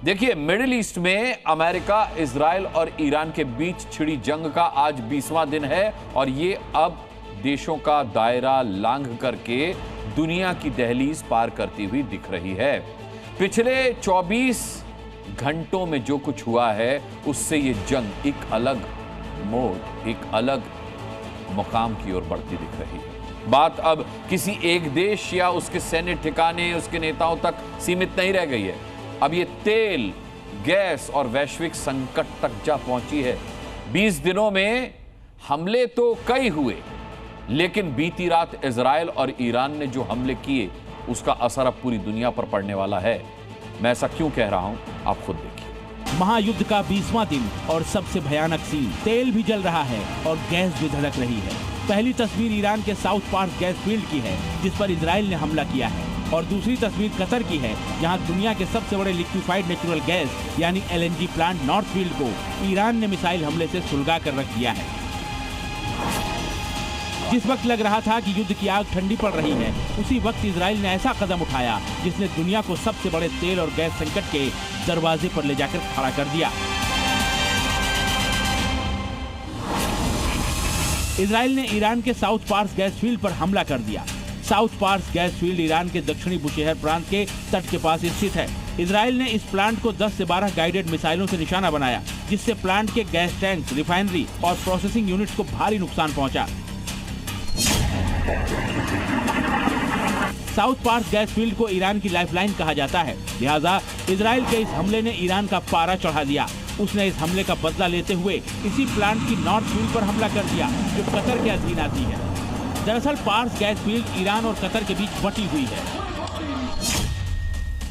देखिए, middle east में America, Israel और ईरान के बीच छिड़ी जंग का आज 20वां दिन है और ये अब देशों का दायरा लांघ करके दुनिया की दहलीज पार करती हुई दिख रही है। पिछले 24 घंटों में जो कुछ हुआ है उससे ये जंग एक अलग मोड़, एक अलग मुकाम की ओर बढ़ती दिख रही है। बात अब किसी एक देश या उसके सैन्य ठिकाने, उसके नेताओं तक सीमित नहीं रह गई है। अब ये तेल, गैस और वैश्विक संकट तक जा पहुंची है। 20 दिनों में हमले तो कई हुए, लेकिन बीती रात इजराइल और ईरान ने जो हमले किए उसका असर अब पूरी दुनिया पर पड़ने वाला है। मैं ऐसा क्यों कह रहा हूं, आप खुद देखिए। महायुद्ध का 20वां दिन और सबसे भयानक सीन। तेल भी जल रहा है और गैस भी धड़क रही है। पहली तस्वीर ईरान के साउथ पार्स गैस फील्ड की है, जिस पर इजराइल ने हमला किया है, और दूसरी तस्वीर कतर की है, जहां दुनिया के सबसे बड़े लिक्विफाइड नेचुरल गैस यानी LNG प्लांट नॉर्थ फील्ड को ईरान ने मिसाइल हमले से सुलगा कर रख दिया है। जिस वक्त लग रहा था कि युद्ध की आग ठंडी पड़ रही है, उसी वक्त इजराइल ने ऐसा कदम उठाया जिसने दुनिया को सबसे बड़े तेल और गैस संकट के दरवाजे पर ले जाकर खड़ा कर दिया। इजराइल ने ईरान के साउथ पार्स गैस फील्ड पर हमला कर दिया। South Pars gas field Iran के दक्षिणी बुशेहर प्रांत के तट के पास स्थित है। इजराइल ने इस प्लांट को 10 से 12 गाइडेड मिसाइलों से निशाना बनाया, जिससे प्लांट के गैस टैंक्स, रिफाइनरी और प्रोसेसिंग यूनिट्स को भारी नुकसान पहुंचा। साउथ पार्स गैस फील्ड को ईरान की लाइफलाइन कहा जाता है, लिहाजा इजराइल के इस हमले ने ईरान का पारा चढ़ा दिया। उसने इस हमले का बदला लेते हुए इसी प्लांट की नॉर्थ फील्ड पर हमला कर दिया, जो कतर के अधीन आती है। दरअसल पार्स गैस फील्ड ईरान और कतर के बीच बटी हुई है।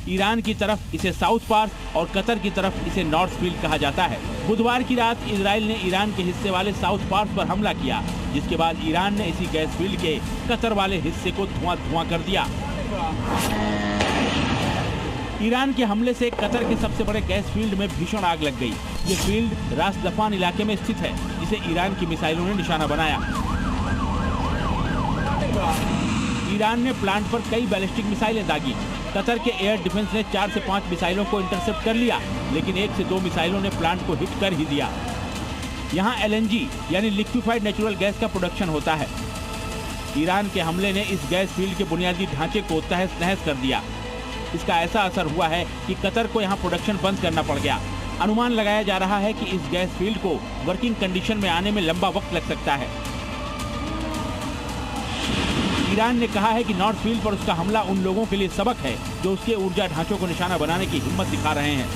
ईरान की तरफ इसे साउथ पार्स और कतर की तरफ इसे नॉर्थ फील्ड कहा जाता है। बुधवार की रात इजराइल ने ईरान के हिस्से वाले साउथ पार्स पर हमला किया, जिसके बाद ईरान ने इसी गैस फील्ड के कतर वाले हिस्से को धुआं कर दिया। ईरान के हमले से कतर के सबसे बड़े गैस फील्ड में भीषण आग लग गई। ये फील्ड रास दफान इलाके में स्थित है, जिसे ईरान की मिसाइलों ने निशाना बनाया। ईरान ने प्लांट पर कई बैलिस्टिक मिसाइलें दागी। कतर के एयर डिफेंस ने 4 से 5 मिसाइलों को इंटरसेप्ट कर लिया, लेकिन 1 से 2 मिसाइलों ने प्लांट को हिट कर ही दिया। यहाँ LNG यानी लिक्विफाइड नेचुरल गैस का प्रोडक्शन होता है। ईरान के हमले ने इस गैस फील्ड के बुनियादी ढांचे को तहस नहस कर दिया। इसका ऐसा असर हुआ है कि कतर को यहाँ प्रोडक्शन बंद करना पड़ गया। अनुमान लगाया जा रहा है कि इस गैस फील्ड को वर्किंग कंडीशन में आने में लंबा वक्त लग सकता है। ईरान ने कहा है कि नॉर्थ फील्ड पर उसका हमला उन लोगों के लिए सबक है जो उसके ऊर्जा ढांचों को निशाना बनाने की हिम्मत दिखा रहे हैं।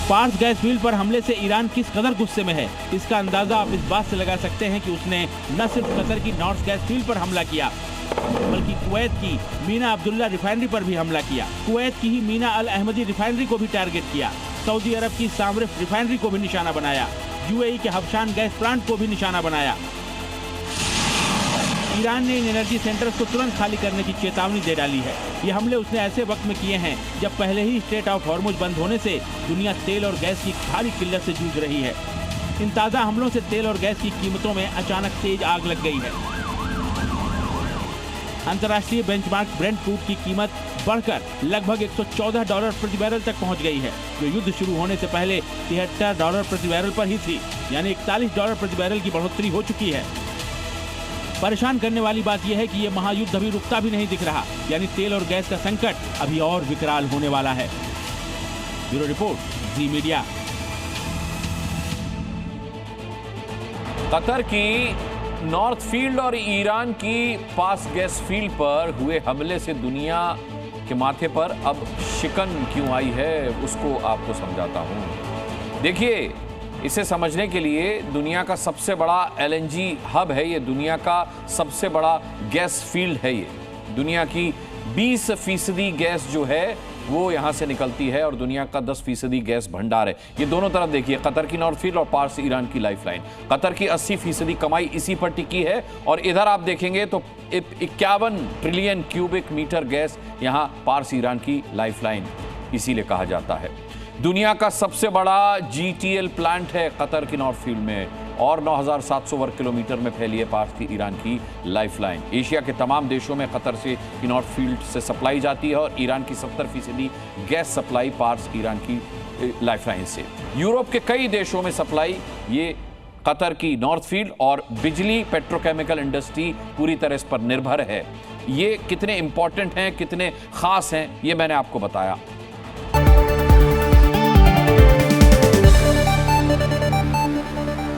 पार्स गैस फील्ड पर हमले से ईरान किस कदर गुस्से में है, इसका अंदाजा आप इस बात से लगा सकते हैं कि उसने न सिर्फ कतर की नॉर्थ गैस फील्ड पर हमला किया, बल्कि कुवैत की मीना अब्दुल्ला रिफाइनरी पर भी हमला किया। कुवैत की ही मीना अल अहमदी रिफाइनरी को भी टारगेट किया। सऊदी अरब की सामरिफ रिफाइनरी को भी निशाना बनाया। UAE के हबशान गैस प्लांट को भी निशाना बनाया। ईरान ने इन एनर्जी सेंटर्स को तुरंत खाली करने की चेतावनी दे डाली है। ये हमले उसने ऐसे वक्त में किए हैं जब पहले ही स्ट्रेट ऑफ हॉर्मुज बंद होने से दुनिया तेल और गैस की भारी किल्लत से जूझ रही है। इन ताज़ा हमलों से तेल और गैस की कीमतों में अचानक तेज आग लग गई है। अंतर्राष्ट्रीय बेंचमार्क ब्रेंट क्रूड की कीमत बढ़कर लगभग $114 प्रति बैरल तक पहुंच गई है, जो युद्ध शुरू होने से पहले $73 प्रति बैरल पर ही थी, यानी $41 प्रति बैरल की बढ़ोतरी हो चुकी है। परेशान करने वाली बात यह है कि यह महायुद्ध अभी रुकता भी नहीं दिख रहा, यानी तेल और गैस का संकट अभी और विकराल होने वाला है। ब्यूरो रिपोर्ट, जी मीडिया। कतर की नॉर्थ फील्ड और ईरान की पास गैस फील्ड पर हुए हमले से दुनिया के माथे पर अब शिकन क्यों आई है, उसको आपको समझाता हूं। देखिए, इसे समझने के लिए दुनिया का सबसे बड़ा LNG हब है ये, दुनिया का सबसे बड़ा गैस फील्ड है ये। दुनिया की 20% गैस जो है वो यहाँ से निकलती है और दुनिया का 10% गैस भंडार है। ये दोनों तरफ देखिए, कतर की नॉर्थ फील्ड और पार्स ईरान की लाइफलाइन। कतर की 80% कमाई इसी पर टिकी है और इधर आप देखेंगे तो 51 ट्रिलियन क्यूबिक मीटर गैस यहाँ पार्स ईरान की लाइफलाइन, इसीलिए कहा जाता है। दुनिया का सबसे बड़ा GTL प्लांट है कतर की नॉर्थ फील्ड में, और 9,700 वर्ग किलोमीटर में फैली है पार्स की ईरान की लाइफलाइन। एशिया के तमाम देशों में कतर से की नॉर्थ फील्ड से सप्लाई जाती है और ईरान की 70% गैस सप्लाई पार्स ईरान की लाइफलाइन से। यूरोप के कई देशों में सप्लाई ये कतर की नॉर्थ फील्ड और बिजली पेट्रोकेमिकल इंडस्ट्री पूरी तरह इस पर निर्भर है। ये कितने इंपॉर्टेंट हैं, कितने खास हैं, ये मैंने आपको बताया।